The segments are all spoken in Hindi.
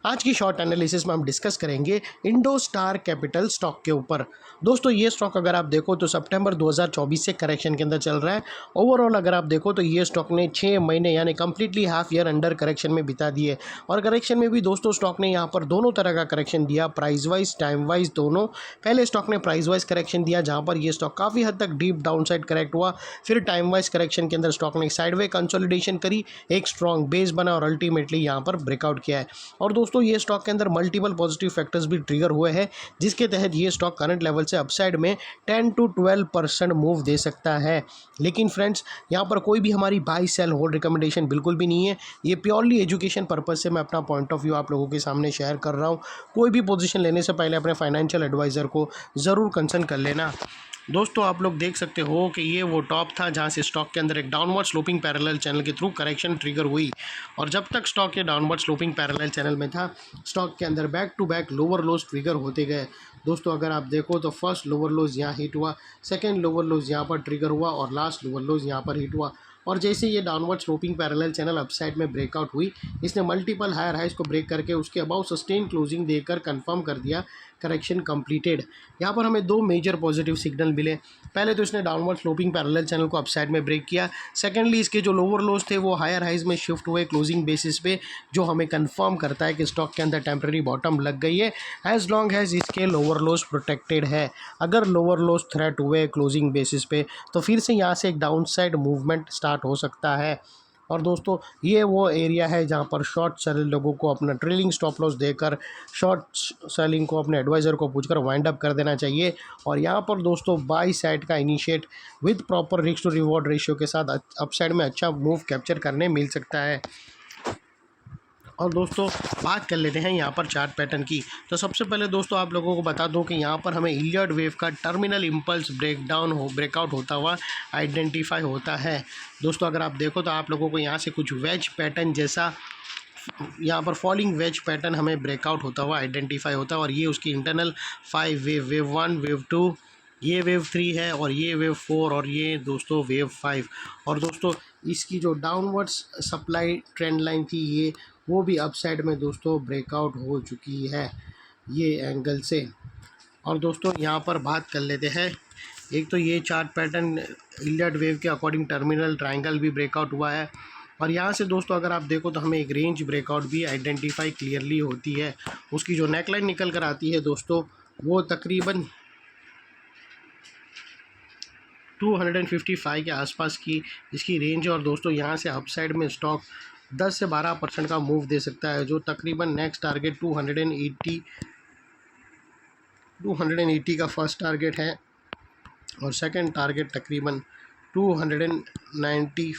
आज की शॉर्ट एनालिसिस में हम डिस्कस करेंगे इंडोस्टार कैपिटल स्टॉक के ऊपर। दोस्तों ये स्टॉक अगर आप देखो तो सितंबर 2024 से करेक्शन के अंदर चल रहा है। ओवरऑल अगर आप देखो तो ये स्टॉक ने 6 महीने यानी completely half year under correction में बिता दिए और करेक्शन में भी दोस्तों स्टॉक ने यहाँ पर दोनों तरह का करेक्शन दिया, प्राइस वाइज टाइम वाइज दोनों। पहले स्टॉक ने प्राइस वाइज करेक्शन दिया जहाँ पर ये स्टॉक काफ़ी हद तक डीप डाउन साइड करेक्ट हुआ, फिर टाइम वाइज करेक्शन के अंदर स्टॉक ने साइडवे कंसोलिडेशन करी, एक स्ट्रॉन्ग बेस बना और अल्टीमेटली यहाँ पर ब्रेकआउट किया है। और दोस्तों ये स्टॉक के अंदर मल्टीपल पॉजिटिव फैक्टर्स भी ट्रिगर हुए हैं जिसके तहत ये स्टॉक करंट लेवल से अपसाइड में 10 to 12% मूव दे सकता है। लेकिन फ्रेंड्स यहाँ पर कोई भी हमारी बाई सेल होल्ड रिकमेंडेशन बिल्कुल भी नहीं है। ये प्योरली एजुकेशन पर्पज से मैं अपना पॉइंट ऑफ व्यू आप लोगों के सामने शेयर कर रहा हूँ। कोई भी पोजीशन लेने से पहले अपने फाइनेंशियल एडवाइज़र को ज़रूर कंसल्ट कर लेना। दोस्तों आप लोग देख सकते हो कि ये वो टॉप था जहाँ से स्टॉक के अंदर एक डाउनवर्ड स्लोपिंग पैरेलल चैनल के थ्रू करेक्शन ट्रिगर हुई और जब तक स्टॉक ये डाउनवर्ड स्लोपिंग पैरेलल चैनल में था स्टॉक के अंदर back to back lower lows trigger होते गए। दोस्तों अगर आप देखो तो फर्स्ट लोअर लोज यहाँ हिट हुआ, सेकेंड लोअर लोज यहाँ पर ट्रिगर हुआ और लास्ट लोअर लोज यहाँ पर हिट हुआ। और जैसे ये downward sloping parallel channel upside में ब्रेकआउट हुई, इसने मल्टीपल हायर हाइज को ब्रेक करके उसके अबाउ सस्टेन क्लोजिंग देकर कंफर्म कर दिया करेक्शन कंप्लीटेड। यहाँ पर हमें दो मेजर पॉजिटिव सिग्नल मिले। पहले तो इसने डाउनवर्ड स्लोपिंग पैरेलल चैनल को अपसाइड में ब्रेक किया, सेकेंडली इसके जो लोअर लोज थे वो हायर हाइज में शिफ्ट हुए क्लोजिंग बेसिस पे, जो हमें कंफर्म करता है कि स्टॉक के अंदर टेम्प्रेरी बॉटम लग गई है एज लॉन्ग एज इसके लोअर लोज प्रोटेक्टेड है। अगर लोअर लोज थ्रेट हुए क्लोजिंग बेसिस पे तो फिर से यहाँ से एक डाउन साइड मूवमेंट स्टार्ट हो सकता है। और दोस्तों ये वो एरिया है जहाँ पर शॉर्ट सेल लोगों को अपना ट्रेलिंग स्टॉप लॉस देकर शॉर्ट सेलिंग को अपने एडवाइज़र को पूछकर वाइंड अप कर देना चाहिए। और यहाँ पर दोस्तों बाई साइड का initiate with proper risk to reward ratio के साथ अपसाइड में अच्छा मूव कैप्चर करने मिल सकता है। और दोस्तों बात कर लेते हैं यहाँ पर चार्ट पैटर्न की। तो सबसे पहले दोस्तों आप लोगों को बता दूं कि यहाँ पर हमें इलियड वेव का टर्मिनल इम्पल्स ब्रेकआउट होता हुआ आइडेंटिफाई होता है। दोस्तों अगर आप देखो तो आप लोगों को यहाँ से कुछ वेज पैटर्न जैसा यहाँ पर फॉलिंग वेज पैटर्न हमें ब्रेकआउट होता हुआ आइडेंटिफाई होता है और ये उसकी इंटरनल 5 वेव 1 वेव 2, ये वेव 3 है और ये वेव 4 और ये दोस्तों वेव 5। और दोस्तों इसकी जो डाउनवर्ड्स सप्लाई ट्रेंड लाइन थी ये वो भी अपसाइड में दोस्तों ब्रेकआउट हो चुकी है ये एंगल से। और दोस्तों यहाँ पर बात कर लेते हैं, एक तो ये चार्ट पैटर्न इलियड वेव के अकॉर्डिंग टर्मिनल ट्रायंगल भी ब्रेकआउट हुआ है और यहाँ से दोस्तों अगर आप देखो तो हमें एक रेंज ब्रेकआउट भी आइडेंटिफाई क्लियरली होती है। उसकी जो नेकलाइन निकल कर आती है दोस्तों वो तकरीबन 255 के आसपास की इसकी रेंज है। और दोस्तों यहाँ से अपसाइड में स्टॉक 10 से 12% का मूव दे सकता है, जो तकरीबन नेक्स्ट टारगेट 280 का फर्स्ट टारगेट है और सेकंड टारगेट तकरीबन 290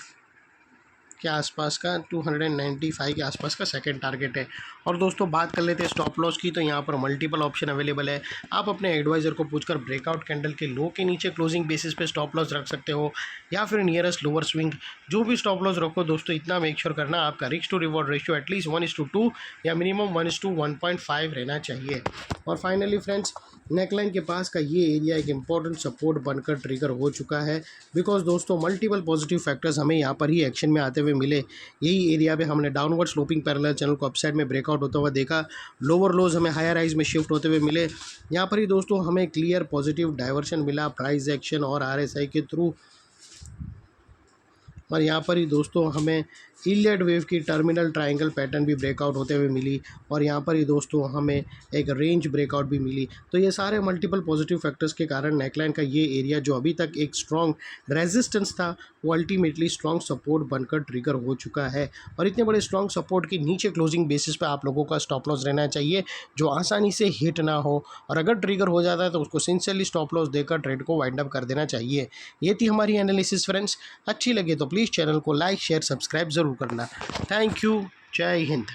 के आसपास का 295 के आसपास का सेकंड टारगेट है। और दोस्तों बात कर लेते हैं स्टॉप लॉस की। तो यहाँ पर मल्टीपल ऑप्शन अवेलेबल है, आप अपने एडवाइज़र को पूछकर ब्रेकआउट कैंडल के लो के नीचे क्लोजिंग बेसिस पे स्टॉप लॉस रख सकते हो या फिर नियरेस्ट लोअर स्विंग। जो भी स्टॉप लॉस रखो दोस्तों इतना मेक श्योर करना आपका risk to reward ratio at least 1:2 या मिनिमम 1:1.5 रहना चाहिए। और फाइनली फ्रेंड्स नेकलाइन के पास का ये एरिया एक इम्पॉर्टेंट सपोर्ट बनकर ट्रिगर हो चुका है बिकॉज दोस्तों मल्टीपल पॉजिटिव फैक्टर्स हमें यहाँ पर ही एक्शन में आते हुए मिले। यही एरिया पे हमने डाउनवर्ड स्लोपिंग पैरेलल चैनल को अपसाइड में ब्रेकआउट होता हुआ देखा, लोअर लोज हमें हायर हाइज में शिफ्ट होते हुए मिले। यहाँ पर ही दोस्तों हमें क्लियर पॉजिटिव डाइवर्शन मिला प्राइस एक्शन और RSI के थ्रू। और यहाँ पर ही दोस्तों हमें इलियड वेव की टर्मिनल ट्रायंगल पैटर्न भी ब्रेकआउट होते हुए मिली और यहाँ पर ही दोस्तों हमें एक रेंज ब्रेकआउट भी मिली। तो ये सारे मल्टीपल पॉजिटिव फैक्टर्स के कारण नेकलाइन का ये एरिया जो अभी तक एक स्ट्रॉन्ग रेजिस्टेंस था वो अल्टीमेटली स्ट्रॉन्ग सपोर्ट बनकर ट्रिगर हो चुका है। और इतने बड़े स्ट्रॉन्ग सपोर्ट के नीचे क्लोजिंग बेसिस पर आप लोगों का स्टॉप लॉस रहना चाहिए जो आसानी से हिट ना हो, और अगर ट्रिगर हो जाता है तो उसको सिंसियरली स्टॉप लॉस देकर ट्रेड को वाइंड अप कर देना चाहिए। ये थी हमारी एनालिसिस फ्रेंड्स। अच्छी लगे तो प्लीज़ चैनल को लाइक शेयर सब्सक्राइब ज़रूर करना। Thank you. जय हिंद।